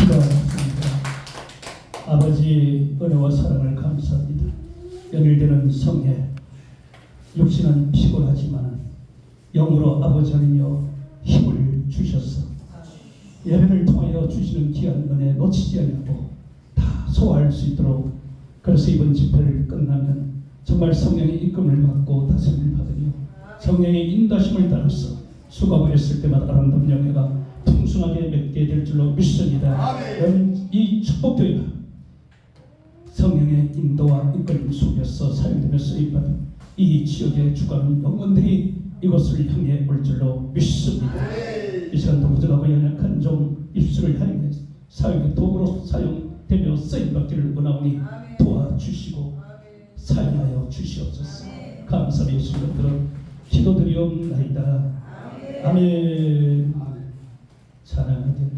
기도하겠습니다. 아버지 은혜와 사랑을 감사합니다. 연일되는 성회, 육신은 피곤하지만 영으로 아버지 하나님여 힘을 주셔서 예배를 통하여 주시는 귀한 은혜 놓치지 않고 다 소화할 수 있도록, 그래서 이번 집회를 끝나면 정말 성령의 이끌림을 받고 다스림을 받으며 성령의 인도심을 따라서 수고를 했을 때마다 아름다운 영예가 풍성하게 맺게 될 줄로 믿습니다. 이 축복교회가 성령의 인도와 이끌림 속에서 사용되며 쓰임받은 이 지역의 주관은 영혼들이 이곳을 향해 올 줄로 믿습니다. 이 시간도 부족하고 연약한 종 입술을 향해 사용의 도구로 사용되며 쓰임받기를 원하오니 도와주시고 사용하여 주시옵소서. 감사의 예수님을 들어 기도드리옵나이다. 아멘. 찬양하옵소서.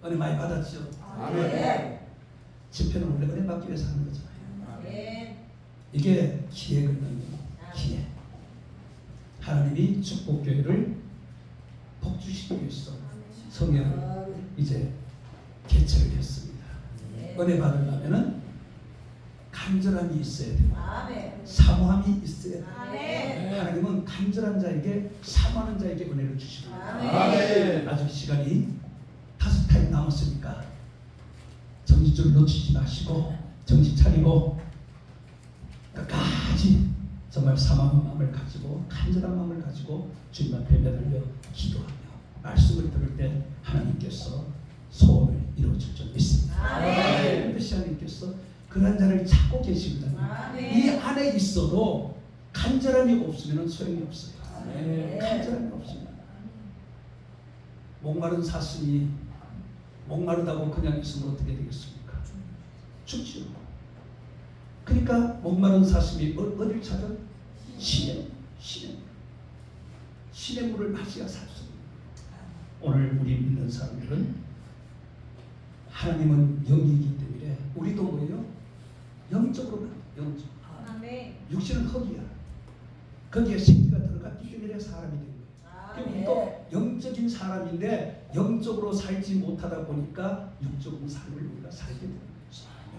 은혜 많이 받았죠. 아멘. 집회는 원래 은혜 받기 위해서 하는 거잖아요. 아멘. 이게 기획을 넣는 기획. 하나님이 축복교회를 복주시기 위해서 성령을 이제 개최를 했습니다. 은혜 받으려면은 간절함이 있어야 돼요. 사모함이 있어야 돼요. 하나님은 간절한 자에게 사모하는 자에게 은혜를 주시거든요. 아직 시간이 5타임 남았으니까 정신줄 놓치지 마시고 정신 차리고 끝까지 정말 사모하는 마음을 가지고 간절한 마음을 가지고 주님 앞에 매달려 기도하며 말씀을 들을 때 하나님께서 소원을 이루어줄 줄 믿습니다. 그런 자를 찾고 계십니다. 아멘. 이 안에 있어도 간절함이 없으면 소용이 없어요. 아멘. 간절함이 없습니다. 목마른 사슴이 목마르다고 그냥 있으면 어떻게 되겠습니까? 죽죠. 그러니까 목마른 사슴이 어딜 찾아? 신의 물을 마셔야 살수 있는. 오늘 우리 믿는 사람들은 하나님은 영이기 때문에 우리도 뭐예요? 영적으로 영적. 아멘. 육신은 흙이야. 거기에 생기가 들어갔기 때문에 사람이 된 거예요. 우리도 영적인 사람인데 영적으로 살지 못하다 보니까 육적인 삶을 우리가 살게 되는 거예요.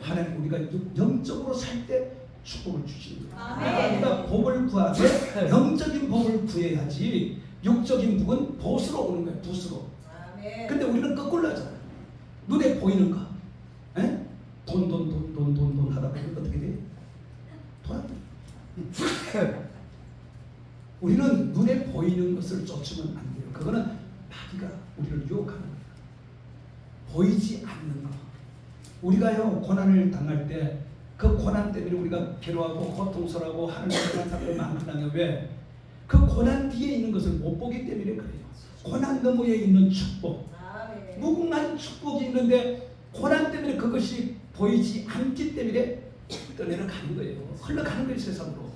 하나님 우리가 영적으로 살 때 축복을 주시는 거예요. 아멘. 우리가 복을 구하되 영적인 복을 구해야지 육적인 복은 보수로 오는 거예요. 붓으로. 아멘. 근데 우리는 거꾸로 하잖아요. 눈에 보이는 거. 에? 돈 하다 보면 어떻게 돼? 돌아버려. 우리는 눈에 보이는 것을 쫓으면 안 돼요. 그거는 마귀가 우리를 유혹하는 거예요. 보이지 않는 거. 우리가요 고난을 당할 때 그 고난 때문에 우리가 괴로워하고 고통스러워하고 하나님을 떠난 사람들 많거든요. 왜? 그 고난 뒤에 있는 것을 못 보기 때문에 그래요. 고난 너머에 있는 축복, 아멘. 무궁한 축복이 있는데 고난 때문에 그것이 보이지 않기 때문에 떠내려가는 거예요. 흘러가는 거예요, 세상으로.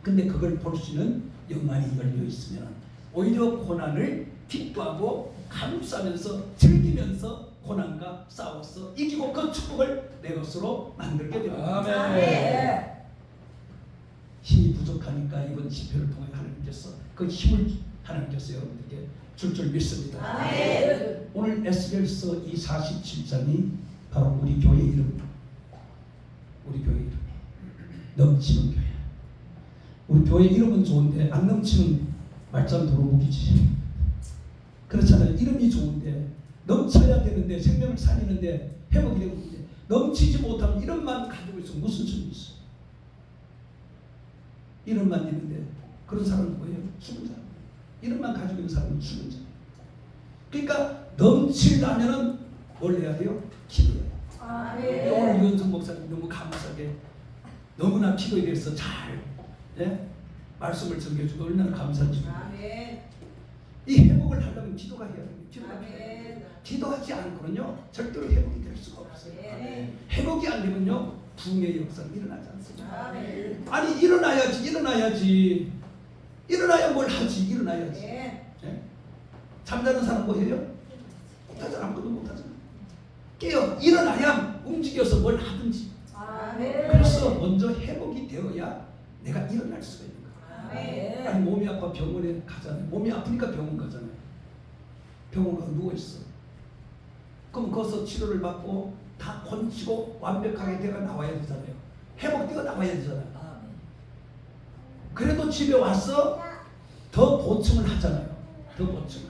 근데 그걸 볼 수 있는 영안이 열려 있으면 오히려 고난을 기뻐하고 감싸면서 즐기면서 고난과 싸워서 이기고 그 축복을 내 것으로 만들게 됩니다. 아멘. 힘이 부족하니까 이번 집회를 통해 하나님께서 그 힘을 하나님께서 여러분들에게 줄 믿습니다. 아멘. 오늘 에스겔서 2:47장이 바로 우리 교회 이름입니다. 우리 교회 이름. 넘치는 교회. 우리 교회 이름은 좋은데 안 넘치는 말짱 도루묵이지. 그렇잖아요. 이름이 좋은데 넘쳐야 되는데 생명을 살리는데 회복이 되는데 넘치지 못하면 이름만 가지고 있으면 무슨 소용이 있어? 이름만 있는데 그런 사람은 뭐예요? 죽은 사람. 이름만 가지고 있는 사람은 죽은 사람. 그러니까 넘치려면은 뭘 해야 돼요? 기도해요. 아멘. 오늘 유현성 목사님 너무 감사하게 너무나 기도에 대해서 잘 말씀을 전해주고 얼마나 감사한지. 아멘. 이 회복을 하려면 기도가 해야 돼요. 기도가 아멘. 필요해요. 기도하지 않고는요 절대로 회복이 될 수가 없어요. 아멘. 회복이 안 되면요 붕의 역사는 일어나지 않습니다. 아멘. 아니 일어나야지 일어나야 뭘 하지. 일어나야지. 아멘. 잠자는 사람 뭐 해요? 못하잖아. 아무것도 못하잖아. 깨어 일어나야 움직여서 뭘 하든지. 아멘. 그래서 먼저 회복이 되어야 내가 일어날 수가 있는 거야. 아멘. 아니 몸이 아파 병원에 가잖아요. 몸이 아프니까 병원 가잖아요. 병원 가서 누워있어. 그럼 거기서 치료를 받고 다 건치고 완벽하게 되어 나와야 되잖아요. 회복되어 나와야 되잖아요. 그래도 집에 와서 더 보충을 하잖아요. 더 보충을.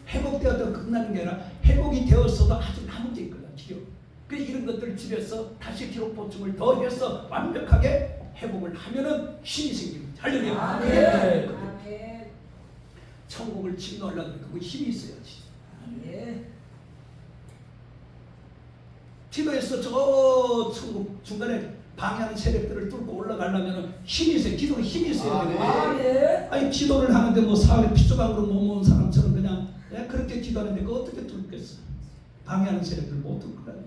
회복되어도 끝나는 게 아니라 회복이 되었어도 아직 남은 게 있거든. 치료. 그래서 이런 것들 집에서 다시 기록 보충을 더 해서 완벽하게 회복을 하면은 힘이 생깁니다. 할렐루야. 아멘. 그게 아멘. 천국을 침노하려면 그 힘이 있어야지. 아멘. 기도에서 저 천국 중간에 방해하는 세력들을 뚫고 올라가려면 힘이 있어요. 기도는 힘이 있어야 되는데 아멘. 아니 기도를 하는데 뭐 사흘에 피조각으로 못 모은 사람처럼 그냥 그렇게 기도하는데 그거 어떻게 뚫겠어? 방해하는 세력들 못 뚫을 거라요.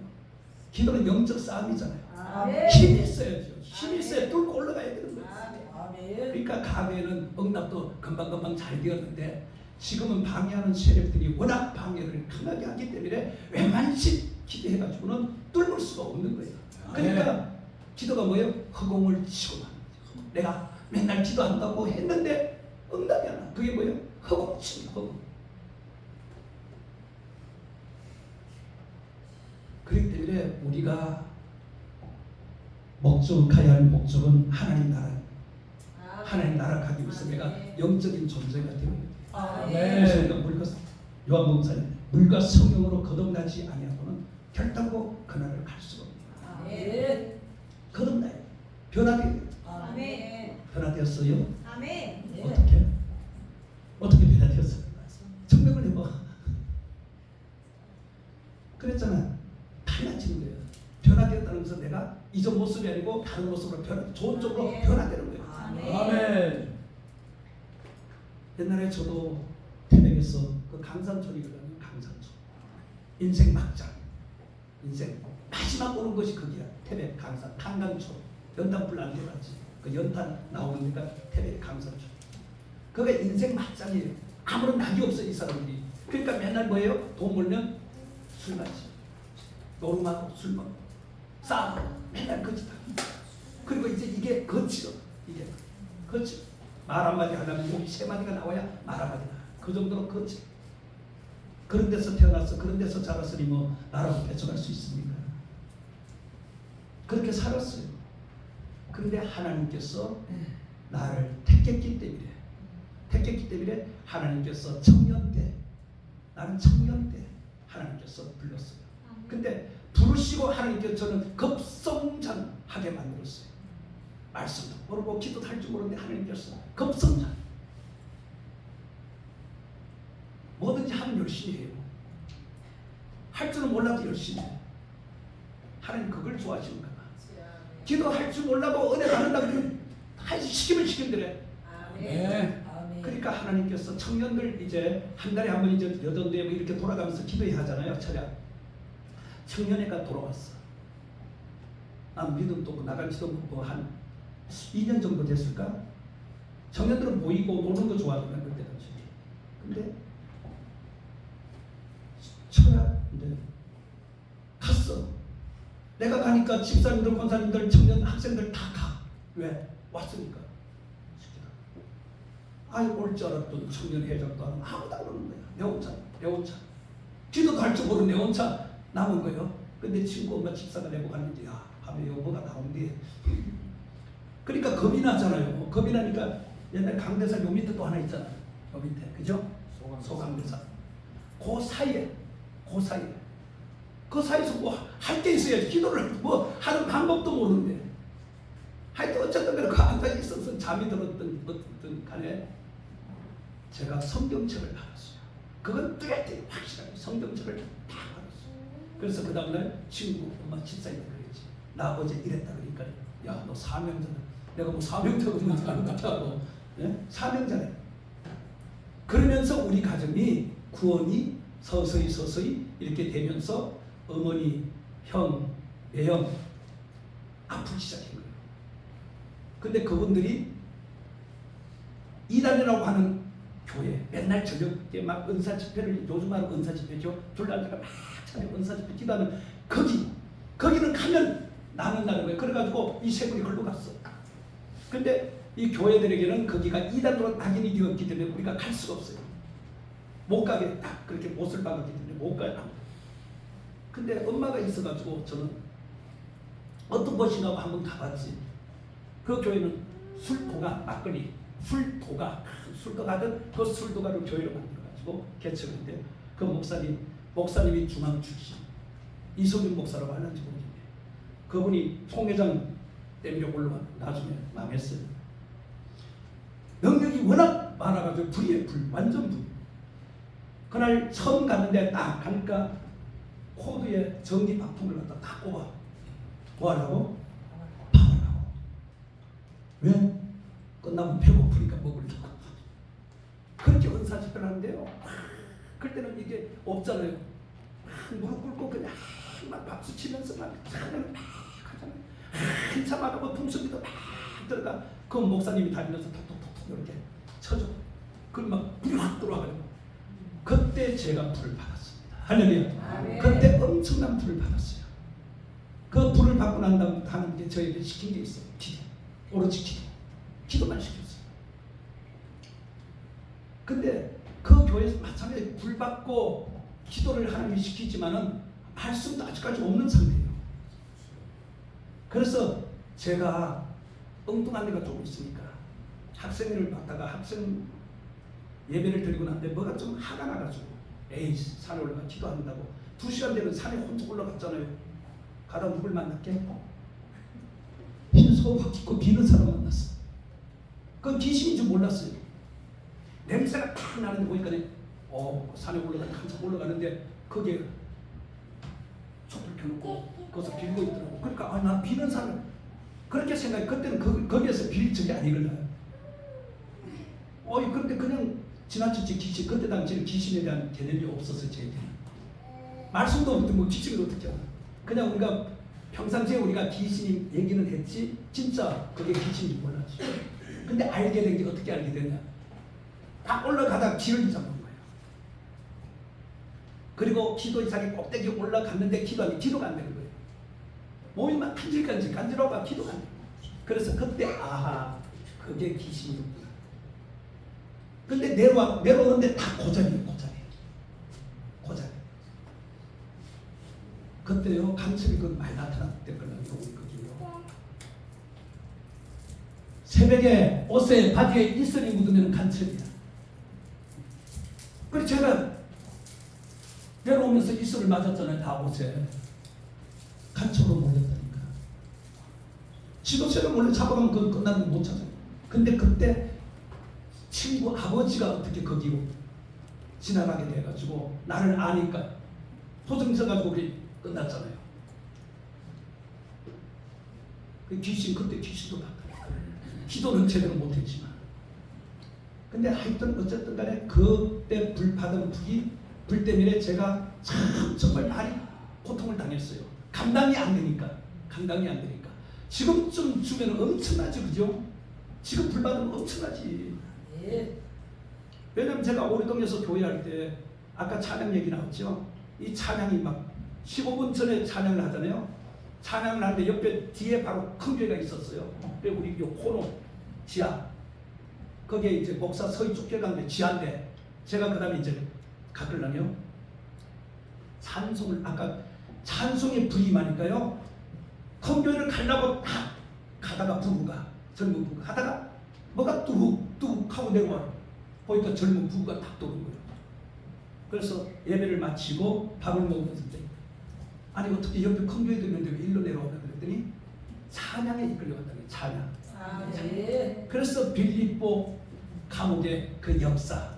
기도는 영적 싸움이잖아요. 아멘. 힘이 있어야죠. 힘이 있어야 뚫고 올라가야 되는 거예요. 아멘. 그러니까 가베는 응답도 금방금방 잘 되었는데 지금은 방해하는 세력들이 워낙 방해를 강하게 하기 때문에 웬만치 기도해가지고는 뚫을 수가 없는 거예요. 그러니까 기도가 뭐예요? 허공을 치고 하는 거죠. 내가 맨날 기도한다고 했는데 응답이 안 와. 그게 뭐예요? 허공 치고 허공. 그렇기 때문에 우리가 가야 할 목적은 하나님 나라. 하나님 나라 가기 위해서 내가 영적인 존재가 되어야 돼요. 그래서 우리가 물과 요한 목사님 물과 성령으로 거듭나지 아니하고는 결단코 그날을 갈 수가 없어요. 아멘. 거듭나요. 변화돼요. 아멘. 변화되었어요. 아멘. 어떻게 변화되었어요? 증명을 해봐. 그랬잖아. 달라지는 거예요. 변화되었다는 것은 내가 이전 모습이 아니고 다른 모습으로 좋은 쪽으로 아멘. 변화되는 거예요. 아멘. 아멘. 옛날에 저도 태백에서 그 강산촌이거든요. 강산촌. 인생 막장. 인생 마지막 오는 것이 거기야. 태백 강산 강강촌. 연탄 불 안 돼가지. 그 연탄 나오는 데가 태백 강산촌. 그게 인생 막장이에요. 아무런 낙이 없어 이 사람들이. 그러니까 맨날 뭐예요? 돈 벌면 술 마시. 노름하고 술 먹고 싸우고 맨날 거짓다. 그리고 이제 이게 거치로 이게 거치. 말 한마디 하려면 목이 3마디가 나와야 말 한마디 나. 그 정도로 거치. 그런 데서 태어나서 그런 데서 자랐으니 뭐 나라고 배척할 수 있습니까? 그렇게 살았어요. 그런데 하나님께서 나를 택했기 때문에 하나님께서 청년 때 나는 청년 때 하나님께서 불렀어요. 근데 부르시고 하나님께서 저는 급성장하게 만들었어요. 말씀도 모르고 기도도 할 줄 모르는데 하나님께서 급성장. 뭐든지 하면 열심히 해요. 할 줄은 몰라도 열심히 해요. 하나님 그걸 좋아하시는가 봐. 기도할 줄 몰라도 은혜 받는다 그러면 시키면 시킨대래. 네. 아멘. 그러니까 하나님께서 청년들 이제 한 달에 한 번 이제 여전도에 뭐 이렇게 돌아가면서 기도해 하잖아요. 철야. 청년회가 돌아왔어. 난 믿음도 없고 나갈지도 없고 한 2년 정도 됐을까? 청년들은 모이고 노는 거 좋아하거든 그때 당시. 근데 철야 이제 갔어. 내가 가니까 집사님들, 권사님들, 청년 학생들 다 가. 왜? 왔으니까. 아이 올 줄 알았던 청년회장도 아무도 안 오는 거야. 내 혼자. 기도도 할 줄 모르는 내 혼자 남은 거예요. 근데 친구 엄마 집사가 내고 갔는데 야 밤에 여보가 나온대. 그러니까 겁이 나잖아요. 겁이 나니까 옛날 강대산 요 밑에 또 하나 있잖아. 요 밑에 그죠? 소강대산. 그 사이에서 뭐 할 게 있어야지. 기도를 뭐 하는 방법도 모르는데. 하여튼 어쨌든 그래 그 앉아 있어서 잠이 들었던 간에 제가 성경책을 받았어요. 그건 뚜렷하게 확실하게 성경책을 다 받았어요. 그래서 그 다음날 친구 엄마 집사님이 그랬지. 나 어제 이랬다 그러니까 야 너 사명자다. 내가 뭐 사명자가 뭔지 아는 것 같다고. 네? 사명자네. 그러면서 우리 가정이 구원이 서서히 이렇게 되면서 어머니, 형, 매형 아프기 시작한 거예요. 근데 그분들이 이단이라고 하는 교회 맨날 저녁에 막 은사 집회를 요즘 말로 은사 집회죠. 둘날다가 막 차례 은사 집회 기도하는 거기는 가면 나는다는 거예요. 그래가지고 이 세 분이 걸로 갔어. 근데 이 교회들에게는 거기가 이단으로 낙인이 되었기 때문에 우리가 갈 수가 없어요. 못 가게 딱 그렇게 못을 박았기 때문에 못 가요. 근데 엄마가 있어가지고 저는 어떤 곳이냐고 한번 가봤지. 그 교회는 술도가 막걸리 술도가 술도가든 그 술도가를 교회로 만들어가지고 개척했는데 그 목사님이 중앙 출신 이소균 목사라고 하는지 모르겠네. 그분이 총회장 때문에 올라가 나중에 망했어요. 능력이 워낙 많아가지고 불이에요. 완전 불. 그날 처음 갔는데 딱 가니까 코드에 전기 바풍을 갖다 딱 꼽아. 뭐 하려고? 파하려고. 왜? 끝나면 배고프니까 먹으려고. 그렇게 은사 집회를 하는데요. 그때는 이게 없잖아요. 무릎 꿇고 그냥 막 박수 치면서 막 하잖아요. 한참 하고 풍수기도 막 들어가. 그 목사님이 다니면서 톡톡톡톡 이렇게 쳐줘. 그럼 막 불이 확 들어와가지고 그때 제가 불을 받았습니다. 할렐루야. 그때 엄청난 불을 받았어요. 그 불을 받고 난 다음 하나님께 저에게 시킨 게 있어요. 기도. 오로지 기도만 시켰어요. 근데 그 교회에서 마찬가지로 불 받고 기도를 하나님이 시키지만은 말씀도 아직까지 없는 상태예요. 그래서 제가 엉뚱한 데가 조금 있으니까 학생회를 받다가 학생 예배를 드리고 났는데 뭐가 좀 화가 나가지고 에이 산에 올라가 기도한다고 2시간 되면 산에 혼자 올라갔잖아요. 가다 누굴 만났게? 흰 소복 입고 비는 사람 만났어. 그건 귀신인 줄 몰랐어요. 냄새가 탁 나는데 보니까 산에 올라가는데 한참 올라가는데 거기에 촛불 펴놓고 거기서 빌고 있더라고. 그러니까 나 비는 사람 그렇게 생각해. 그때는 거기에서 빌 적이 아니거든. 그런데 그냥 지나쳤지 귀신. 그때 당시에는 귀신에 대한 개념이 없었어요. 저희들은. 말씀도 없는데 뭐 귀신을 어떻게 하나. 그냥 우리가 평상시에 우리가 귀신 얘기는 했지 진짜 그게 귀신인지 몰랐지. 근데 알게 된 게 어떻게 알게 됐냐. 딱 올라가다가 길을 잊어먹은 거예요. 그리고 기도 이상이 꼭대기 올라갔는데 기도하면 기도가 안 되는 거예요. 몸이 막 간질간질하고 기도가 안 돼요. 그래서 그때 아하 그게 귀신이었구나. 근데 내려오는데 다 고자리예요. 고자리. 그때요 간첩이 그 많이 나타났던 걸로 알고 있거든요. 새벽에 옷에 바지에 이슬이 묻으면 간첩이야. 그래서 제가 내려오면서 이슬을 맞았잖아요. 다 옷에. 간첩으로 몰렸다니까. 지도세를 몰래 잡아가면 그건 끝나는 거 못 찾아요. 근데 그때 친구 아버지가 어떻게 거기로 지나가게 돼가지고 나를 아니까 소송 써가지고 우리 끝났잖아요. 그 귀신 그때 귀신도 봤다니까. 기도는 제대로 못했지만. 근데 하여튼 어쨌든 간에 그때 불 받은 불 때문에 제가 참 정말 많이 고통을 당했어요. 감당이 안 되니까. 지금쯤 주면 엄청나지 그죠? 지금 불 받으면 엄청나지. 왜냐면 제가 오래동에서 교회할 때 아까 찬양 얘기 나왔죠. 이 찬양이 막 15분 전에 찬양을 하잖아요. 찬양을 하는데 옆에 뒤에 바로 큰 교회가 있었어요. 우리 요 코너 지하. 거기에 이제 목사 서희 쫓겨가는데 지하인데 제가 그 다음에 이제 가끌라며 찬송을 아까 찬송의 불이 많으니까요. 큰 교회를 가려고 딱 가다가 젊은 부부가 하다가 뭐가 뚝뚝 하고 내려와 보니까 젊은 부부가 딱 도는 거예요. 그래서 예배를 마치고 밥을 먹으면서 아니 어떻게 옆에 큰 교회도 있는데 왜 일로 내려오냐 그랬더니 찬양에 이끌려갔다는 찬양. 그래서 빌립보 감옥의 그 역사,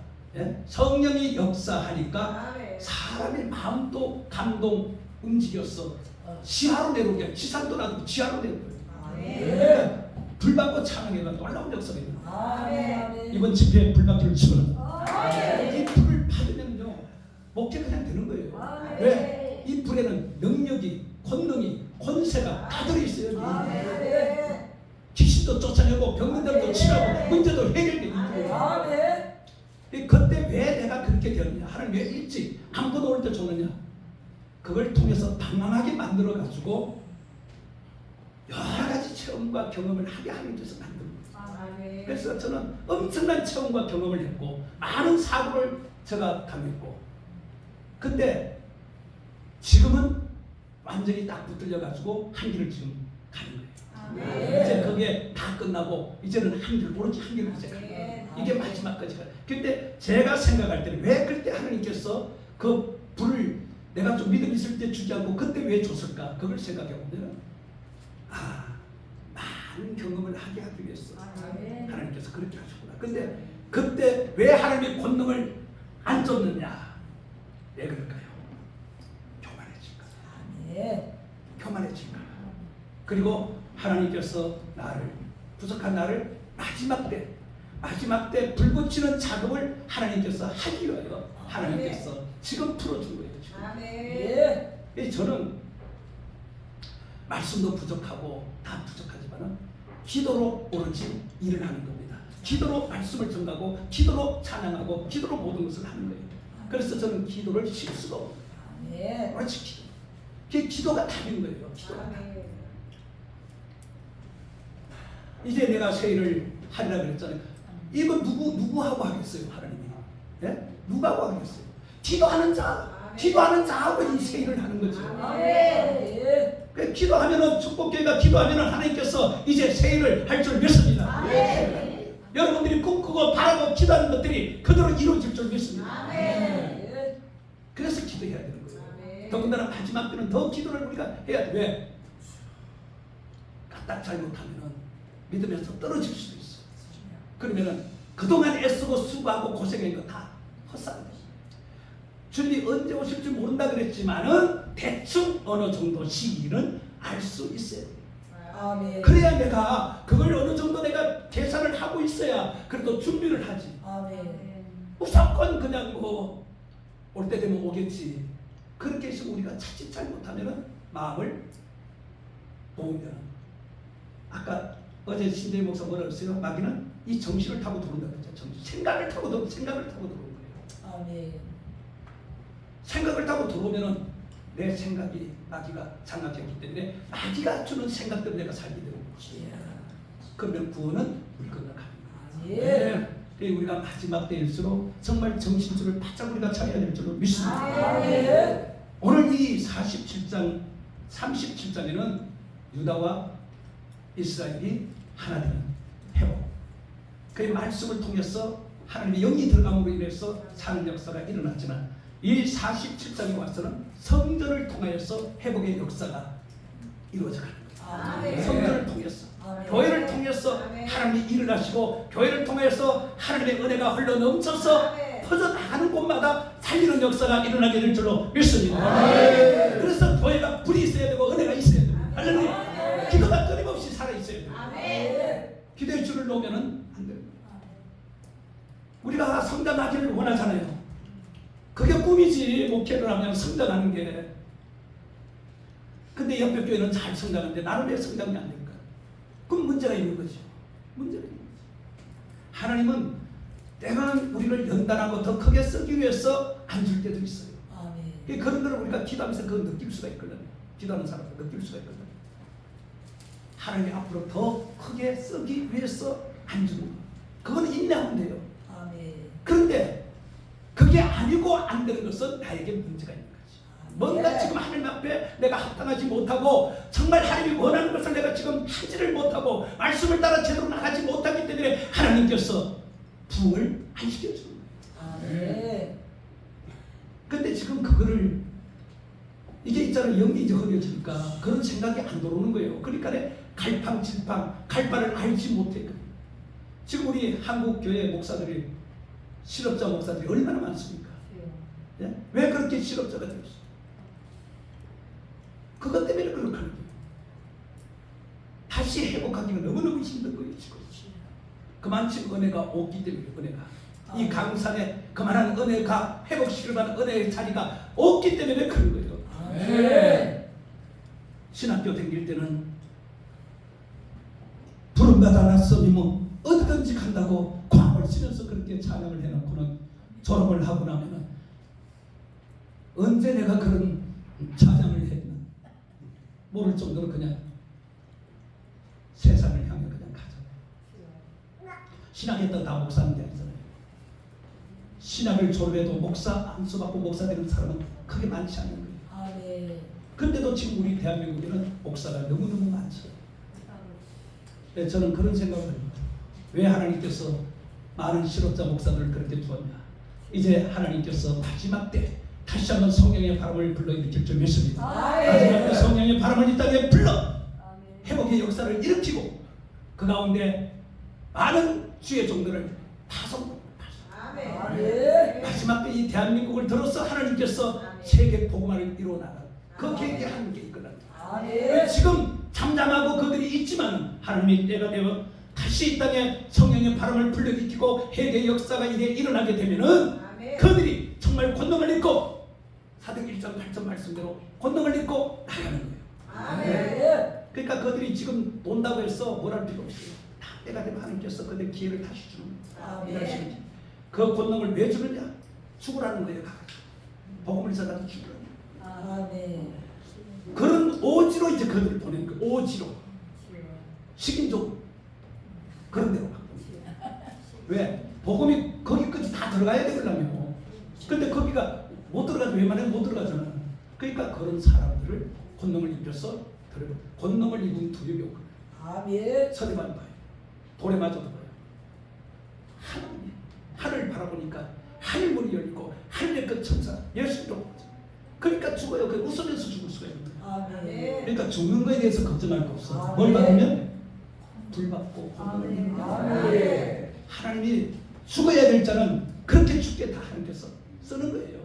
성령이 역사하니까 사람의 마음도 감동 움직였어. 지하로 내려오게 지상도 놔두고 지하로 내려오게. 불 받고 찬양해가 놀라운 역사가 있는 거예요. 이번 집회에 불 받기를 치면 이 불을 받으면요 목재 그냥 되는 거예요. 왜? 이 불에는 능력이 권능이 권세가 다 들어있어요. 귀신도 쫓아내고 병든들도 치료하고 문제도 해결되는 거예요. 그때 왜 내가 그렇게 되었냐. 하나님 왜 일찍 아무것도 올 때 줬느냐. 그걸 통해서 방황하게 만들어 가지고 여러 가지 체험과 경험을 하게 하는 데서 만든 거예요. 그래서 저는 엄청난 체험과 경험을 했고 많은 사고를 제가 당했고 근데 지금은 완전히 딱 붙들려 가지고 한 길을 지금 가는 거예요. 이제 그게 다 끝나고 이제는 한 길 오로지 한 길을 이제 가는 거예요. 이게 마지막까지 가요. 근데 제가 생각할 때는 왜 그때 하나님께서 그 불을 내가 좀 믿음 있을 때 주지 않고 그때 왜 줬을까? 그걸 생각해 보면 많은 경험을 하게 하기 위해서 하나님께서 그렇게 하셨구나. 근데 그때 왜 하나님의 권능을 안 줬느냐? 왜 그럴까요? 교만해질까? 그리고 하나님께서 부족한 나를 마지막 때 불 붙이는 작업을 하나님께서 하기 위하여 하나님께서 지금 풀어준 거예요. 지금. 저는 말씀도 부족하고 다 부족하지만은 기도로 오로지 일을 하는 겁니다. 기도로 말씀을 전하고 기도로 찬양하고 기도로 모든 것을 하는 거예요. 그래서 저는 기도를 쉴 수가 없어요. 오로지 기도가 답인 거예요. 기도가 답. 이제 내가 새 일을 하리라 그랬잖아요. 이거 누구하고 하겠어요, 하나님이? 예? 누구하고 하겠어요? 기도하는 자하고 이 새 일을 하는 거죠. 기도하면은 축복교회가 기도하면은 하나님께서 이제 새 일을 할 줄 믿습니다. 여러분들이 꿈꾸고 바라고 기도하는 것들이 그대로 이루어질 줄 믿습니다. 그래서 기도해야 되는 거예요. 더군다나 마지막 때는 더 기도를 우리가 해야 돼. 왜? 까딱 잘못하면은 믿으면서 떨어질 수도 있어. 그러면은 그동안 애쓰고 수고하고 고생한 거 다 헛살이 돼. 주님이 언제 오실지 모른다 그랬지만은 대충 어느 정도 시기는 알 수 있어요. 아멘. 그래야 내가 그걸 어느 정도 내가 계산을 하고 있어야 그래도 준비를 하지. 아멘. 무조건 그냥 뭐 올 때 되면 오겠지. 그렇게 해서 우리가 자칫 잘못하면은 마음을 놓으면 아까 어제 신재희 목사 뭐라 그랬어요? 마귀는 이 정신을 타고 들어온다 그랬죠. 정신. 생각을 타고 들어오는 거예요. 아멘. 생각을 타고 들어오면은 내 생각이 마귀가 장악했기 때문에 마귀가 주는 생각대로 내가 살게 되는 거지. 그러면 구원은 물 건너가는 거예요. 아멘. 네. 우리가 마지막 때일수록 정말 정신줄을 바짝 우리가 차려야 될 줄로 믿습니다. 아멘. 오늘 이 47장 37장에는 유다와 이스라엘이 하나 되는 회복, 그의 말씀을 통해서 하나님의 영이 들어감으로 인해서 사는 역사가 일어났지만 이 47장에 와서는 성전을 통하여서 회복의 역사가 이루어져 가는 거예요. 아멘. 성전을 통해서, 아멘. 교회를 통해서 아멘. 하나님이 일어나시고 교회를 통해서 하나님의 은혜가 흘러 넘쳐서 아멘. 퍼져나가는 곳마다 살리는 역사가 일어나게 될 줄로 믿습니다. 아멘. 그래서 교회가 불이 있어야 되고 은혜가 있어야 되고 할렐루야. 아멘. 기도가 끊임없이 살아있어야 돼요. 아멘. 기도의 줄을 놓으면 안 됩니다. 우리가 성장하기를 원하잖아요. 그게 꿈이지. 목회를 하면 성장하는 게. 근데 옆에 교회는 잘 성장하는데 나는 왜 성장이 안 될까? 그럼 문제가 있는 거죠. 문제가 있는 거죠. 하나님은 때로는 우리를 연단하고 더 크게 쓰기 위해서 안 줄 때도 있어요. 아멘. 그런 걸 우리가 기도하면서 그걸 느낄 수가 있거든요. 기도하는 사람도 느낄 수가 있거든요. 하나님이 앞으로 더 크게 쓰기 위해서 안 주는 거. 그건 인내하면 돼요. 아멘. 그런데 그게 아니고 안 되는 것은 나에게 문제가 있는 거지. 뭔가 네. 지금 하나님 앞에 내가 합당하지 못하고 정말 하나님이 원하는 것을 내가 지금 하지를 못하고 말씀을 따라 제대로 나가지 못하기 때문에 하나님께서 부흥을 안 시켜주는 거예요. 아멘. 근데 지금 그거를 이게 있잖아요. 영이 이제 흐려지니까 그런 생각이 안 들어오는 거예요. 그러니까 갈팡질팡 갈 바를 알지 못했거든요. 지금 우리 한국 교회 목사들이 실업자 목사들이 얼마나 많습니까? 예? 왜 그렇게 실업자가 되었어? 그것 때문에 그렇게 하는 거예요. 다시 회복하기가 너무너무 힘든 거예요. 지금. 그만큼 은혜가 없기 때문에 은혜가 이 강산에 그만한 은혜가 회복시킬 만한 은혜의 자리가 없기 때문에 그런 거예요. 아멘. 신학교 다닐 때는 부름받아 났으면 어디든지 간다고 광을 치면서 그렇게 찬양을 해놓고는 졸업을 하고 나면은 언제 내가 그런 찬양을 했나 모를 정도로 그냥 세상을 향해 그냥 가잖아요. 신학했던 다 목사는 게 아니잖아요. 신학을 졸업해도 목사 안수 받고 목사 되는 사람은 크게 많지 않은 거예요. 아멘. 근데도 지금 우리 대한민국에는 목사가 너무너무 많죠. 네, 저는 그런 생각을 합니다. 왜 하나님께서 많은 실업자 목사들을 그렇게 두었냐. 이제 하나님께서 마지막 때 다시 한번 성령의 바람을 불러일으킬 줄 믿습니다. 마지막 때 성령의 바람을 이 땅에 불러 회복의 역사를 일으키고 그 가운데 많은 주의 종들을 파송합니다. 아멘. 마지막 때 이 대한민국을 들어서 하나님께서 아멘. 세계 복음화를 이루어나가는 그 아멘. 계획이 하나님께 있거든요. 아멘. 지금 잠잠하고 그들이 있지만 하나님의 때가 되어 다시 이 땅에 성령의 바람을 불러일으키고 회개의 역사가 이제 일어나게 되면은 아멘. 그들이 정말 권능을 입고 사도행 1장 8절 말씀대로 권능을 입고 나가는 거예요. 아멘. 그러니까 그들이 지금 논다고 해서 뭘 할 필요 없어요. 다 때가 되면 하나님께서 그들 기회를 다시 주는 거예요. 아멘. 일하시는 그 권능을 왜 주느냐? 죽으라는 거예요. 복음을 전하도 죽으라는 거예요. 아멘. 그런 오지로 이제 그들을 보내는 거예요. 오지로. 식인종. 그런 데로 막. 왜? 복음이 거기까지 다 들어가야 되려면. 근데 거기가 못 들어가죠. 웬만하면 못 들어가잖아. 그러니까 그런 사람들을 권능을 입혀서 들어요. 권능을 입은 두려움이 오고. 아멘. 서대만 봐요. 돌에 맞아도 봐요. 하나님. 하늘을 바라보니까 하늘문이 열리고 하늘의 그 천사 열심히로 보죠. 그러니까 죽어요. 그 웃으면서 죽을 수가 있는 거예요. 아멘. 그러니까 죽는 거에 대해서 걱정할 거 없어. 아멘. 뭘 받으면 불 받고 아멘. 하나님이 죽어야 될 자는 그렇게 죽게 다 하나님께서 쓰는 거예요.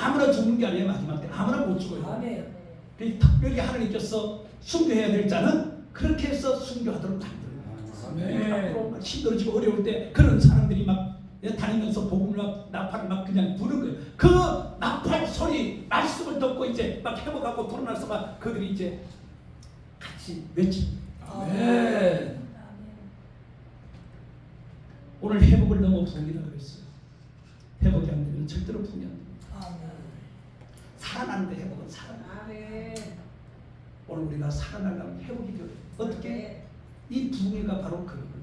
아무나 죽는 게 아니에요. 마지막 때 아무나 못 죽어요. 아멘. 그 특별히 하나님께서 순교해야 될 자는 그렇게 해서 순교하도록 만들어요. 앞으로 막 힘들어지고 어려울 때 그런 사람들이 막 다니면서 복음을 막 나팔을 막 그냥 부는 거예요. 그 나팔 소리 말씀을 듣고 이제 막 회복하고 돌아나서 막 그들이 이제 같이 외칩니다. 아멘. 오늘 회복을 너무 부흥이라 그랬어요. 회복이 안 되면 절대로 부흥이 안 됩니다. 아멘. 살아나는데 회복은 살아나. 아멘. 오늘 우리가 살아나려면 회복이 필요해요. 어떻게? 이 부흥회가 바로 그겁니다.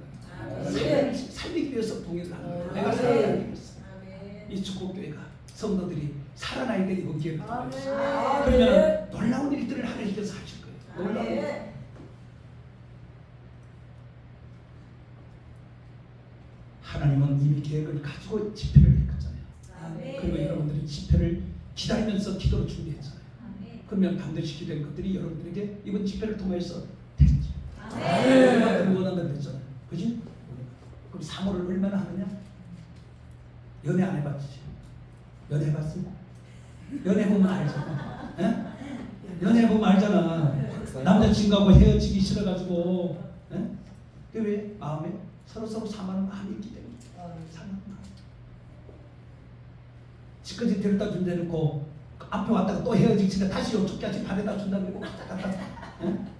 아멘. 살리기 위해서 부흥회를 하는 거예요. 아멘. 내가 살아나기 위해서. 아멘. 이 축복교회가 성도들이 살아나야 될 이번 기회를 아멘. 통해서 아멘. 그러면 놀라운 일들을 하나님께서 하실 거예요. 놀라운 일. 아멘. 하나님은 이미 계획을 가지고 집회를 했잖아요. 아멘. 그리고 여러분들이 집회를 기다리면서 기도로 준비했잖아요. 아멘. 그러면 반드시 기도한 것들이 여러분들에게 이번 집회를 통해서 됐지. 아멘. 여러분들이 원하는 거 됐잖아요. 그지? 그럼 사모를 얼마나 하느냐? 연애 안 해봤지? 연애 해봤어? 연애 보면 알잖아. 에? 연애 보면 알잖아. 남자친구하고 헤어지기 싫어가지고, 에? 그게 왜? 마음에 서로 사모하는 마음이 있기 때문에. 사모하는 마음. 지금까지 데려다 준다 놓고 앞에 왔다가 또 헤어지기 전에 다시 요쪽까지 바래다 준다 그러고 갔다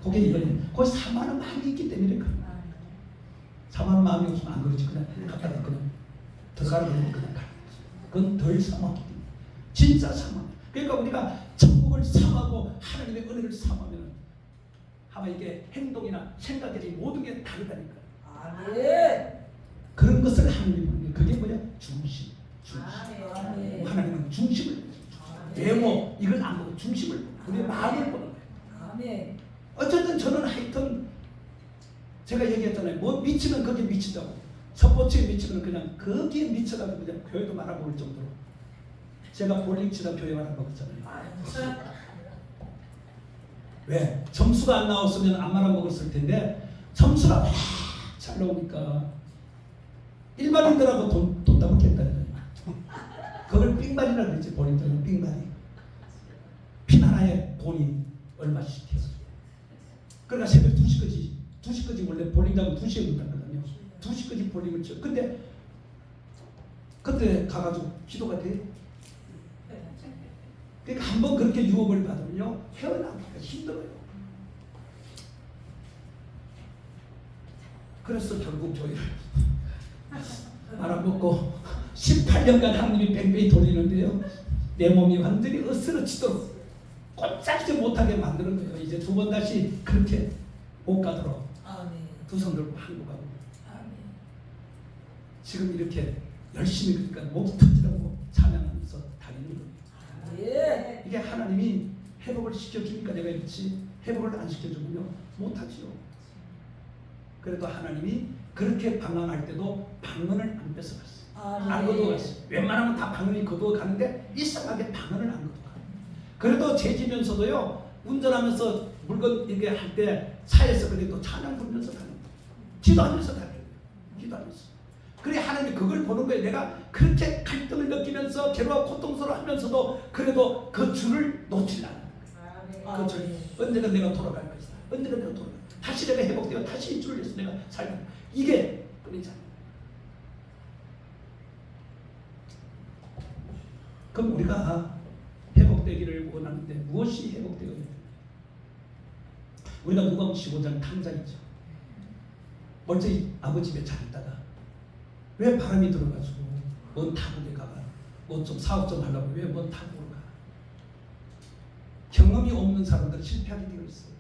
그게 이거예요. 거기 사모하는 마음이 있기 때문에 그런 거예요. 사모하는 마음이 없으면 안 그러지. 그냥 갔다가 그냥 들어가라 그러면 그냥 가는 거지. 그건 덜 사모하기 때문에. 진짜 사모. 그러니까 우리가 천국을 사모하고 하나님의 은혜를 사모하면 아마 이게 행동이나 생각들이 모든 게 다르다니까. 아멘. 그런 것을 하나님이 보는 게 그게 뭐냐? 중심. 아멘. 하나님은 중심을 보죠. 외모 이걸 안 보고 중심을 보고 우리의 마음을 보는 거예요. 아멘. 어쨌든 저는 하여튼 제가 얘기했잖아요. 뭐 미치면 거기에 미친다고. 스포츠에 미치면 그냥 거기에 미쳐가지고 그냥 교회도 말아먹을 정도로. 제가 볼링 치다 교회 말아먹었잖아요. 왜? 점수가 안 나왔으면 안 말아먹었을 텐데 점수가 잘 나오니까 일반인들하고 돈 따먹겠다는 거예요. 그걸 삥반이라고 그랬지. 볼링장은 삥반이. 핀 하나에 돈이 얼마씩 해서. 그러니까 새벽 2시까지 원래 볼링장은 2시에 문닫거든요. 2시까지 볼링을 쳐. 근데 그때 가가지고 기도가 돼. 그러니까 한번 그렇게 유혹을 받으면요 헤어나기가 힘들어요. 그래서 결국 교회를 말아먹고 18년간 하나님이 뺑뺑이 돌리는데요. 내 몸이 완전히 으스러지도록 꼼짝지 못하게 만드는 거예요. 이제 두 번 다시 그렇게 못 가도록 아멘. 두 손 들고 한국하고 아멘. 지금 이렇게 열심히 그러니까 목이 터지라고 찬양하면서 다니는 거예요. 예. 이게 하나님이 회복을 시켜주니까 내가 이렇지 회복을 안 시켜주면요 못하지요. 그래도 하나님이 그렇게 방황할 때도 방언을 안 뺏어갔어요. 안 거두어갔어요. 웬만하면 다 방언이 거두어가는데 이상하게 방언을 안 거두어가. 그래도 재지면서도요 운전하면서 물건 이렇게 할 때 차에서 그래도 찬양 부르면서 다녀요. 기도하면서 다녀요. 기도하면서. 그래 하나님이 그걸 보는 거예요. 내가 그렇게 갈등을 느끼면서 괴로워 고통스러워하면서도 그래도 그 줄을 놓치지 않아요. 그 줄. 언제가 내가 돌아갈 것이다. 언제가 내가 돌아갈 것이다. 다시 내가 회복되어 다시 이 줄을 위해서 내가 살면 이게 끊이잖아요. 그럼 우리가 회복되기를 원하는데 무엇이 회복되어야 돼요? 우리가 누가복음 15장 탕자이죠. 멀쩡히 아버지 집에 잘 있다가 왜 바람이 들어가지고 먼 타국에 가가 뭐 좀 사업 좀 하려고 왜 먼 타국으로 가? 경험이 없는 사람들은 실패하게 되어 있어요.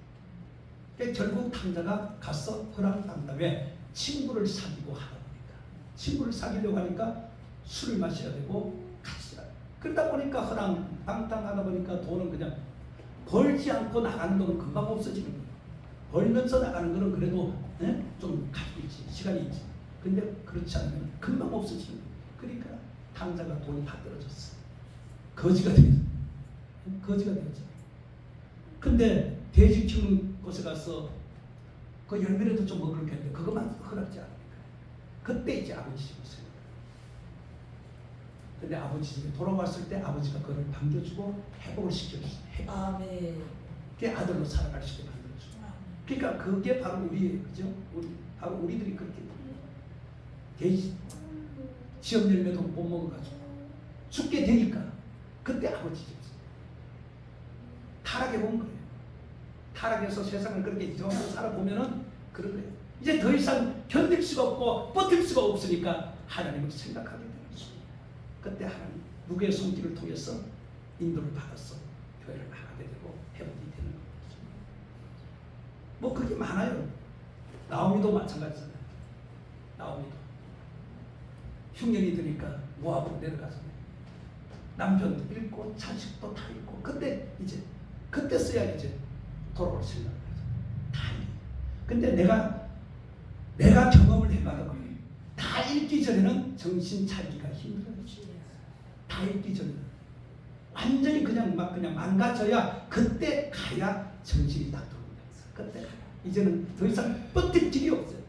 그러니까 결국 탕자가 가서 허락당다. 왜? 친구를 사귀고 하다 보니까. 친구를 사귀려고 하니까 술을 마셔야 되고 같이 그러다 보니까 허랑방탕 하다 보니까 돈은 그냥 벌지 않고 나가는 돈은 금방 없어지는 거예요. 벌면서 나가는 거는 그래도 좀 가지고 있지. 시간이 있지. 근데 그렇지 않으면 금방 없어지는 거예요. 그러니까 탕자가 돈이 다 떨어졌어. 거지가 되죠. 거지가 되죠. 근데 돼지 키우는 곳에 가서 그 열매라도 좀 먹을 게 있는데 그것만 허락지 않으니까. 그때 이제 아버지 집을 세워요. 근데 아버지 집에 돌아왔을 때 아버지가 그를 반겨주고 회복을 시켜줬어요. 아멘. 그게 아들로 살아갈 수 있게 만들어줘. 그러니까 그게 바로 우리의, 그죠? 바로 우리들이 그렇게 시험 열매도 못 먹어가지고 죽게 되니까 그때 아버지 집에서 타락해 본 거예요. 타락해서 세상을 그렇게 이상하게 살아보면은 그런 거예요. 이제 더 이상 견딜 수가 없고 버틸 수가 없으니까 하나님을 생각하게 되는 거예요. 그때 하나님 누구의 손길을 통해서 인도를 받았어 교회를 나가게 되고 회복이 되는 거죠. 뭐 그게 많아요. 나오미도 마찬가지잖아요. 나오미도 흉년이 드니까 모압으로 내려가서 남편도 잃고 자식도 다 잃고 그때 이제 그때 써야 이제 돌아올 생각을 하죠. 다 잃고. 근데 내가 경험을 해봐도 그래요. 다 잃기 전에는 정신 차리기가 힘들어요. 다 잃기 전에는 완전히 그냥 망가져야 그때 가야 정신이 딱 들어옵니다. 그때 가야. 이제는 더 이상 버틸 길이 없어요.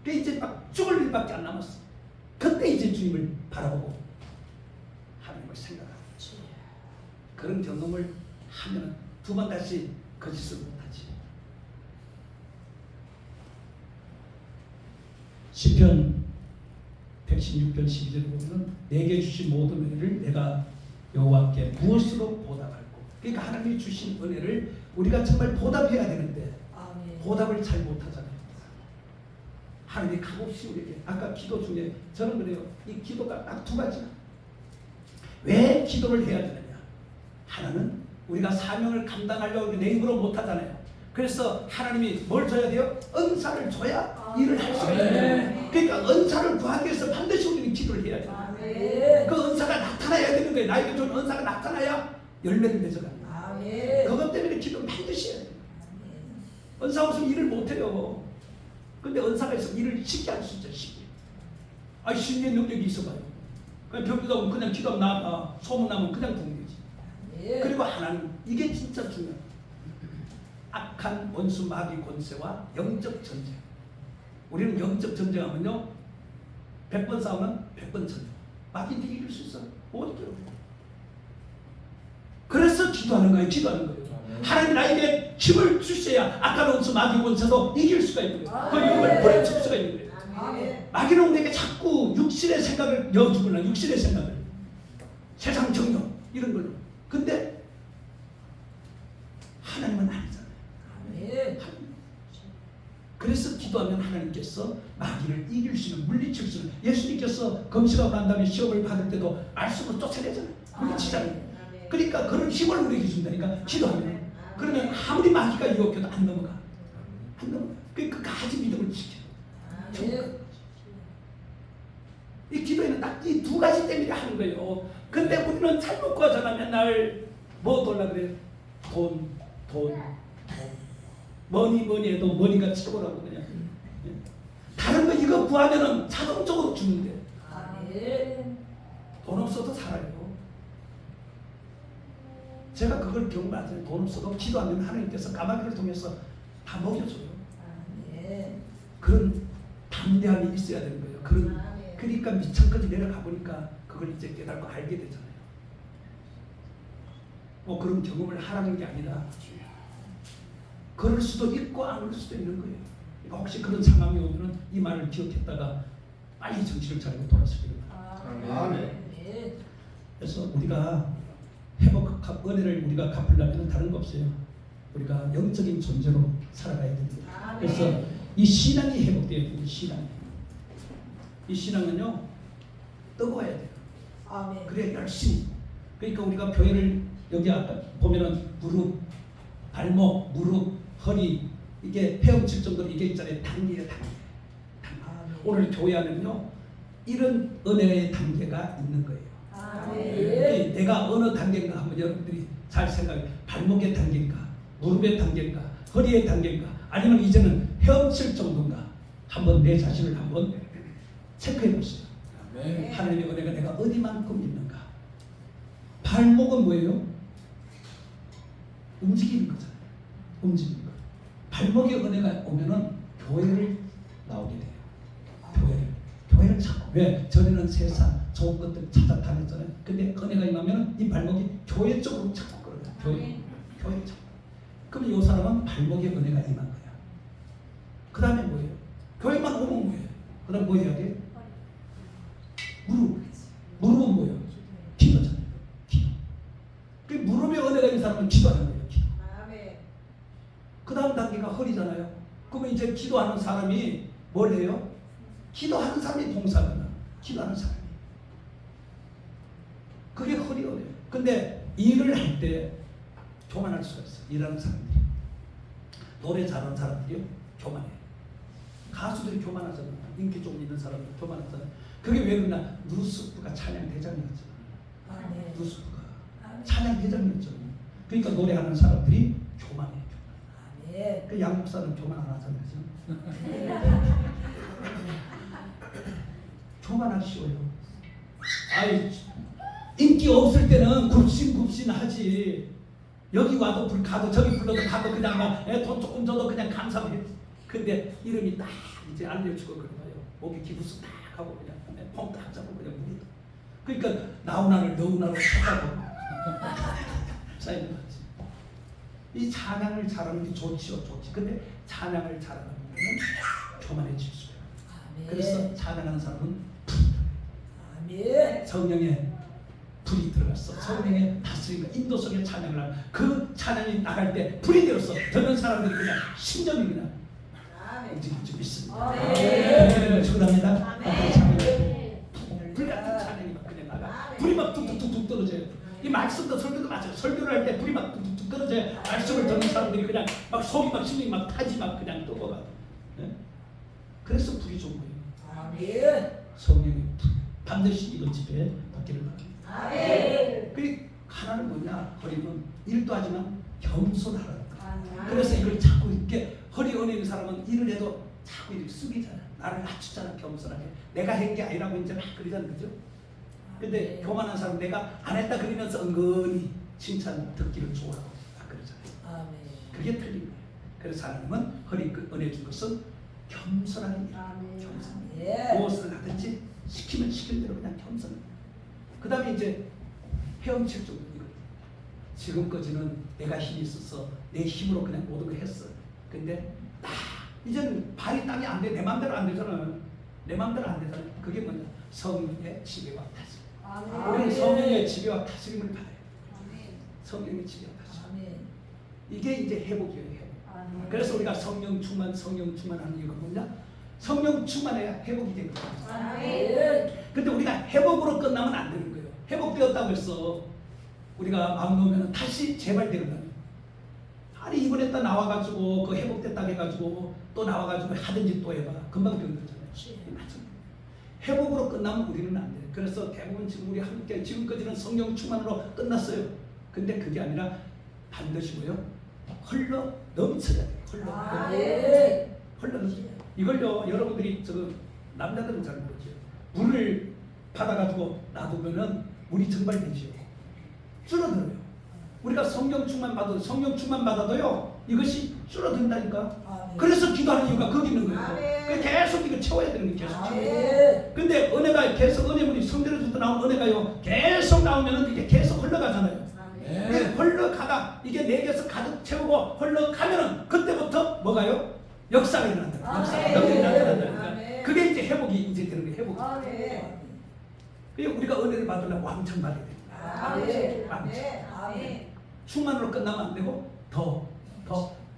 그 이제 막 죽을 일밖에 안 남았어. 그때 이제 주님을 바라보고 하나님을 생각하고 그런 경험을 하면 두 번 다시 거짓을 못하지. 시편 116편 12절에 보면 내게 주신 모든 은혜를 내가 여호와께 무엇으로 보답할꼬. 그러니까 하나님이 주신 은혜를 우리가 정말 보답해야 되는데 아멘. 보답을 잘 못하잖아요. 하나님이 값없이 우리에게 아까 기도 중에 저는 그래요. 이 기도가 딱 두 가지야. 왜 기도를 해야 되느냐. 하나는 우리가 사명을 감당하려고 내 힘으로 못하잖아요. 그래서 하나님이 뭘 줘야 돼요? 은사를 줘야 일을 할 수가 있어요. 그러니까 은사를 구하기 위해서 반드시 우리는 기도를 해야 돼요. 아멘. 그 은사가 나타나야 되는 거예요. 나에게 준 은사가 나타나야 열매를 맺어가는 거예요. 아멘. 그것 때문에 기도를 반드시 해야 돼요. 은사 없으면 일을 못해요. 근데 은사가 있으면 일을 쉽게 할 수 있죠. 쉽게. 신의 능력이 있어봐요. 그냥 병기다 오면 그냥 기도하면 나가. 소문나면 그냥 죽는 거지. 그리고 하나님, 이게 진짜 중요해요. 악한 원수 마귀 권세와 영적 전쟁. 우리는 영적 전쟁하면요 100번 싸우면 100번 전쟁. 마귀한테 이길 수 있어. 못 이겨요. 그래서 기도하는 거예요. 기도하는 거예요. 하나님 나에게 힘을 주셔야 악한 원수 마귀 권세도 이길 수가 있는 거예요. 그 힘을 보내줄 수가 있는 거예요. 아멘. 마귀는 우리에게 자꾸 육신의 생각을 넣어주구나. 육신의 생각을. 세상 정욕 이런 걸로. 근데 하나님은 아니잖아요. 아멘. 그래서 기도하면 하나님께서 마귀를 이길 수 있는, 물리칠 수 있는. 예수님께서 검시하고 난 다음에 시험을 받을 때도 말씀으로 쫓아내잖아요. 물리치잖아요. 그러니까 그런 힘을 우리에게 준다니까 기도하면. 그러면 아무리 마귀가 유혹해도 안 넘어가. 안 넘어가. 끝까지 믿음을 지켜. 아멘. 이 기도에는 딱 이 두 가지 때문에 하는 거예요. 근데 우리는 잘못 구하잖아. 맨날 뭐 돌라 그래? 돈. 뭐니 해도 머니가 최고라고 그냥. 다른 거 이거 구하면은 자동적으로 주는데. 아멘. 돈 없어도 살아요. 제가 그걸 경험하잖아요. 돈 없어도 기도하면 하나님께서 까마귀를 통해서 다 먹여줘요. 아멘. 그런 담대함이 있어야 되는 거예요. 그러니까 밑창까지 내려가 보니까 그걸 이제 깨닫고 알게 되잖아요. 뭐 그런 경험을 하라는 게 아니라 그럴 수도 있고 안 그럴 수도 있는 거예요. 그러니까 혹시 그런 상황이 오면은 이 말을 기억했다가 빨리 정신을 차리고 돌아서기를 바랍니다. 아멘. 그래서 우리가 은혜를 우리가 갚으려면 다른 거 없어요. 우리가 영적인 존재로 살아가야 됩니다. 그래서 이 신앙이 회복돼야 돼요. 이 신앙은요 뜨거워야 돼요. 아멘. 그래 열심히. 그러니까 우리가 교회를 여기 아까 보면은 무릎, 발목, 무릎, 허리 이게 헤엄칠 정도로 이게 있잖아요. 단계예요. 단계. 오늘 교회 안에는요 이런 은혜의 단계가 있는 거예요. 아멘. 내가 어느 단계인가 한번 여러분들이 잘 생각해. 발목의 단계인가, 무릎의 단계인가, 허리의 단계인가, 아니면 이제는 헤엄칠 정도인가 한번 내 자신을 한번 체크해 보세요. 하나님의 은혜가 내가 어디만큼 있는가. 발목은 뭐예요? 움직이는 거잖아요. 움직이는 거. 발목에 은혜가 오면은 교회를 나오게 돼요. 교회를 은혜를 찾고 왜? 전에는 세상 좋은 것들 찾아다녔잖아요. 근데 은혜가 임하면 이 발목이 교회 쪽으로 자꾸 끌어가요. 교회 쪽. 그럼 이 사람은 발목에 은혜가 임한 거야. 그 다음에 뭐예요? 교회만 오면 뭐예요? 그 다음 뭐 해야 돼? 무릎은 뭐예요? 기도잖아요. 기도. 그 무릎에 은혜가 있는 사람은 기도하는 거예요. 기도. 그 다음 단계가 허리잖아요. 그러면 이제 기도하는 사람이 뭘 해요? 기도하는 사람이 봉사하잖아. 기도하는 사람이. 그게 허리예요. 근데 일을 할 때 교만할 수가 있어. 일하는 사람들이. 노래 잘하는 사람들이요. 교만해. 가수들이 교만하잖아. 인기 좀 있는 사람들 교만하잖아. 그게 왜 그러나? 누스프가 찬양 대장이었잖아. 누스프가 찬양 대장이었잖아. 그러니까 노래하는 사람들이 교만해. 그 양목사는 교만 안 하잖아요. 교만하기 쉬워요. 아이, 인기 없을 때는 굽신굽신하지. 여기 와도 가도 저기 불러도 가도 그냥 돈 조금 줘도 그냥 감사해. 근데 이름이 딱 이제 알려주고 그런 거예요. 목에 기부스 딱 하고 그냥 폼 딱 잡고 그냥 물어. 그러니까 나훈아를 너훈아로 찾아보고 쌓이는 거지. 이 찬양을 잘하는 게 좋지요, 좋지. 근데 찬양을 잘하는 분은 교만해질 수 있어요. 그래서 찬양하는 사람은 성령의 불이 들어갔어. 성령의 다스림과 인도 속에 찬양을 하는 그 찬양이 나갈 때 불이 되어서 듣는 사람들이 그냥 심정이 그냥 움직일 줄 믿습니다. 축원합니다. 불 같은 찬양이 막 그냥 나가. 불이 막 뚝뚝뚝뚝 떨어져요. 이 말씀도 설교도 마찬가지. 설교를 할 때 불이 막 뚝뚝뚝 떨어져요. 말씀을 듣는 사람들이 그냥 막 속이 막 심령이 막 타지 막 그냥 뜨거워. 네? 그래서 불이 좋은 거예요. 성령의 불. 반드시 이번 집에 받기를 바랍니다. 그 하나는 뭐냐? 허리는 일도 하지만 겸손하라는 거예요. 그래서 이걸 자꾸 이렇게 허리 은혜 있는 사람은 일을 해도 자꾸 이렇게 숙이잖아. 나를 낮추잖아. 겸손하게. 내가 한 게 아니라고 이제 막 그러잖아. 그죠? 근데 교만한 사람 내가 안 했다 그러면서 은근히 칭찬 듣기를 좋아하고 막 그러잖아요. 그게 틀린 거예요. 그래서 하나님은 허리 은혜 준 것은 겸손하게 겸손. 무엇을 하든지 시키면 시킨 대로 그냥 겸손. 그 다음에 이제 헤엄칠 정도 이거. 지금까지는 내가 힘이 있어서 내 힘으로 그냥 모든 걸 했어. 근데 이제는 발이 땅이 안 돼. 내 맘대로 안 되잖아요. 내 맘대로 안 되잖아요. 그게 뭐냐? 성령의 지배와 다스림. 우리는 성령의 지배와 다스림을 받아요. 성령의 지배와 다스림. 이게 이제 회복이에요. 회복. 그래서 우리가 성령 충만하는 이유가 뭐냐? 성령 충만해야 회복이 된 거예요. 근데 우리가 회복으로 끝나면 안 되는 거예요. 회복되었다고 해서 우리가 마음 놓으면 다시 재발되거든요. 아니 이번에 또 나와가지고 그 회복됐다고 해가지고 또 나와가지고 하든지 또 해봐. 금방 병들잖아요. 회복으로 끝나면 우리는 안 돼요. 그래서 대부분 지금 우리 함께 지금까지는 성령 충만으로 끝났어요. 근데 그게 아니라 반드시 뭐요? 흘러 넘쳐야 돼요. 흘러 넘쳐. 이걸요 여러분들이 남자들은 잘 모르죠. 물을 받아가지고 놔두면은 물이 증발되죠. 줄어들어요. 우리가 성령 충만 받아도요 이것이 줄어든다니까. 그래서 기도하는 이유가 거기 있는 거예요. 계속 이거 채워야 되는 거예요. 계속. 근데 은혜가 계속 은혜물이 성전에서부터 나온 은혜가요 계속 나오면은 이게 계속 흘러가잖아요. 흘러가다 이게 내게서 가득 채우고 흘러가면은 그때부터 뭐가요? 역사가 일어난다. 역사가 일어난다. 그게 이제 회복이 이제 되는 거예요. 회복. 우리가 은혜를 받으려면 왕창 받아야 돼요. 왕창. 충만으로 끝나면 안 되고 더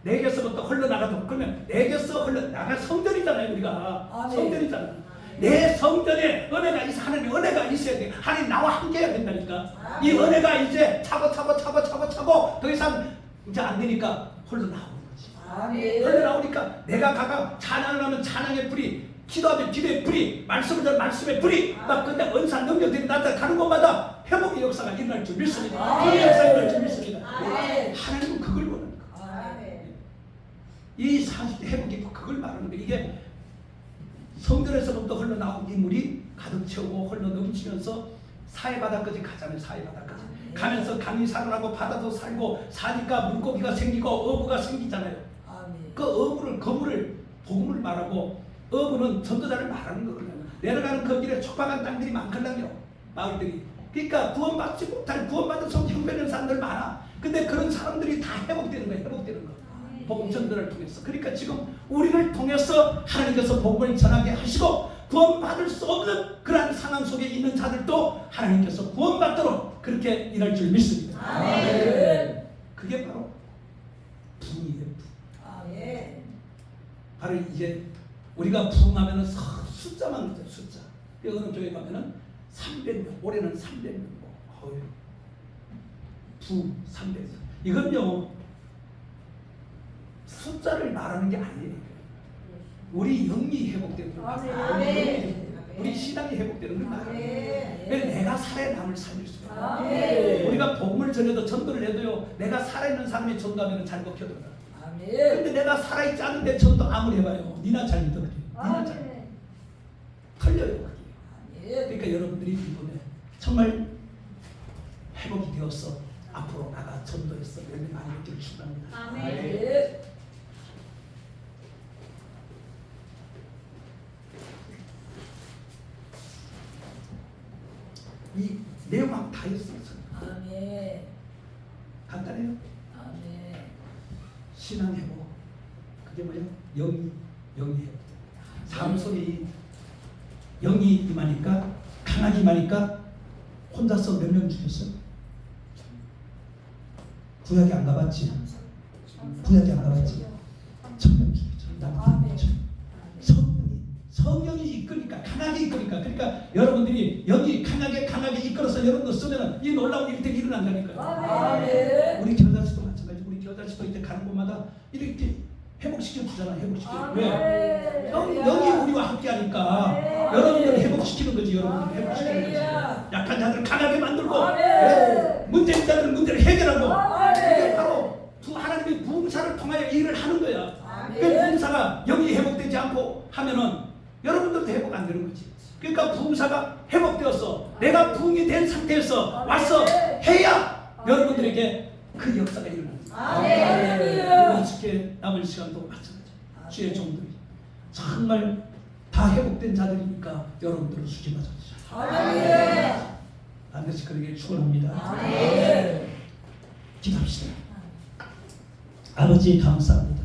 내게서부터 흘러나가도 그러면 내게서 흘러나가 성전이잖아요. 우리가 성전이잖아요. 내 성전에 은혜가 있어. 하나님 은혜가 있어야 돼. 하나님 나와 함께 해야 된다니까. 이 은혜가 이제 차고 더 이상 이제 안 되니까 흘러나오는 거지. 흘러나오니까 내가 가가 찬양을 하면 찬양의 불이, 기도하면 기도의 불이, 말씀을 하면 말씀의 불이 막 근데 은사 능력들이 나타나는 곳마다 회복의 역사가 일어날 줄 믿습니다. 그 역사가 일어날 줄 믿습니다. 하나님은 그걸 원하는 거예요. 이 사실 회복이 그걸 말하는 거예요. 이게 성전에서부터 흘러나온 인물이 가득 채우고 흘러 넘치면서 사해바다까지 가잖아요. 사해바다까지 가면서 강이 살아나고 바다도 살고 사니까 물고기가 생기고 어부가 생기잖아요. 그 어부를 거물을 복음을 말하고 어부는 전도자를 말하는 거거든요. 내려가는 그 길에 촉박한 땅들이 많거든요. 마을들이. 그러니까 구원받지 못할 구원받은 속 형편없는 사람들 많아. 근데 그런 사람들이 다 회복되는 거예요. 회복되는 거. 복음 전도를 통해서. 그러니까 지금 우리를 통해서 하나님께서 복음을 전하게 하시고 구원받을 수 없는 그러한 상황 속에 있는 자들도 하나님께서 구원받도록 그렇게 일할 줄 믿습니다. 아멘. 그게 바로 부흥이에요. 아멘. 바로 이제 우리가 부흥하면은 숫자만 그죠. 숫자. 어느 교회 가면은 300명, 올해는 300명. 부 300명. 이건요 숫자를 말하는 게 아니에요. 우리 영이 회복되는 거예요. 아멘. 우리 신앙이 회복되는 걸 말하는 거예요. 왜 내가 살아남을 살릴 수가 있어요. 아멘. 우리가 복음을 전해도 전도를 해도요 내가 살아있는 사람이 전도하면 잘 먹혀들어요. 아멘. 근데 내가 살아있지 않은데 전도 아무리 해봐요. 니나 잘 믿어. 니나 잘 믿어. 틀려요. 그게. 그러니까 여러분들이 이번에 정말 회복이 되어서 앞으로 나가 전도해서 열매 많이 얻기를 축원합니다. 아멘. 이 내용하고 다 있어요. 아멘. 간단해요. 아멘. 신앙 회복. 그게 뭐예요? 영이 회복. 삶 속에 영이 임하니까 강하게 임하니까 혼자서 몇 명 죽였어요? 구약이 안 가봤지? 구약이 안 가봤지? 1000명 죽였죠. 성령이 이끄니까 강하게 이끄니까 그러니까 여러분들이 영이 강하게 이끌어서 여러분들 쓰면은 이 놀라운 일들이 일어난다니까요. 아멘. 우리 겨자씨도 마찬가지. 우리 겨자씨도 이제 가는 곳마다 이렇게 회복시켜 주잖아. 회복시켜. 왜? 영이 우리와 함께하니까 여러분들 회복시키는 거지. 여러분들 회복시키는 거지. 약한 자들 강하게 만들고 문제인 자들 문제를 해결하고 이게 바로 하나님의 부흥사를 통하여 일을 하는 거야. 그 부흥사가 영이 회복되지 않고 하면은 여러분들도 회복 안 되는 거지. 그러니까 부흥사가 회복되어서 내가 부흥이 된 상태에서 와서 해야 여러분들에게 그 역사가 일어나는 거야. 어떻게 남은 시간도 마찬가지. 주의 종들이 정말 다 회복된 자들이니까 여러분들은 수지 마십시오. 반드시 그러게 축원합니다. 기도합시다. 아버지 감사합니다.